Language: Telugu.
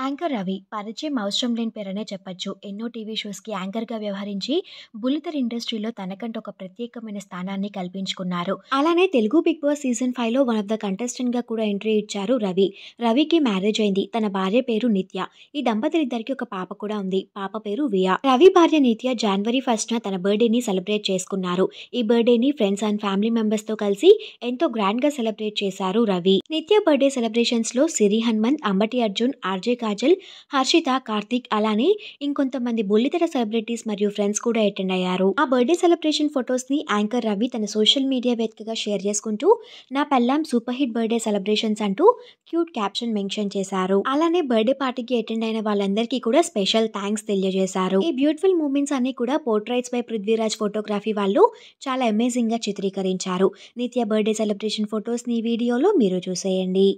యాంకర్ రవి పరిచయం అవసరం లేని పేరనే చెప్పొచ్చు. ఎన్నో టీవీ షోస్‌కి యాంకర్‌గా వ్యవహరించి బుల్లితెర ఇండస్ట్రీలో తనకంటూ ఒక ప్రత్యేకమైన స్థానాన్ని కల్పించుకున్నారు. అలానే తెలుగు బిగ్ బాస్ సీజన్ 5లో వన్ ఆఫ్ ద కంటెస్టెంట్‌గా కూడా ఎంట్రీ ఇచ్చారు రవి. రవికి మ్యారేజ్ అయింది. తన భార్య పేరు నిత్య. ఈ దంపతులిద్దరికీ ఒక పాప కూడా ఉంది. పాప పేరు వియా. రవి భార్య నిత్య జనవరి 1న తన బర్త్‌డేని సెలబ్రేట్ చేసుకున్నారు. ఈ బర్త్‌డేని ఫ్రెండ్స్ అండ్ ఫ్యామిలీ మెంబర్స్‌తో కలిసి ఎంతో గ్రాండ్‌గా సెలబ్రేట్ చేశారు రవి. నిత్య బర్త్‌డే సెలబ్రేషన్స్‌లో సిరి హనుమంత్, అంబటి అర్జున్, ఆర్జే కాజల్, హర్షిత, కార్తీక్ అలానే ఇంకొంతమంది బుల్లితెర సెలబ్రిటీస్ మరియు ఫ్రెండ్స్ కూడా అటెండ్ అయ్యారు. ఆ బర్త్‌డే సెలబ్రేషన్ ఫొటోస్ ని యాంకర్ రవి తన సోషల్ మీడియా వేదికగా షేర్ చేసుకుంటూ నా పెళ్ళాం సూపర్ హిట్ బర్త్‌డే సెలబ్రేషన్స్ అంటూ క్యూట్ క్యాప్షన్ మెన్షన్ చేశారు. అలానే బర్త్‌డే పార్టీకి అటెండ్ అయిన వాళ్ళందరికీ కూడా స్పెషల్ థ్యాంక్స్ తెలియజేశారు. ఈ బ్యూటిఫుల్ మూమెంట్స్ అన్ని కూడా పోర్ట్రైట్స్ బై పృథ్వీరాజ్ ఫోటోగ్రఫీ వాళ్ళు చాలా అమేజింగ్ గా చిత్రీకరించారు. నిత్య బర్త్‌డే సెలబ్రేషన్ ఫొటోస్ ని వీడియోలో మీరు చూసేయండి.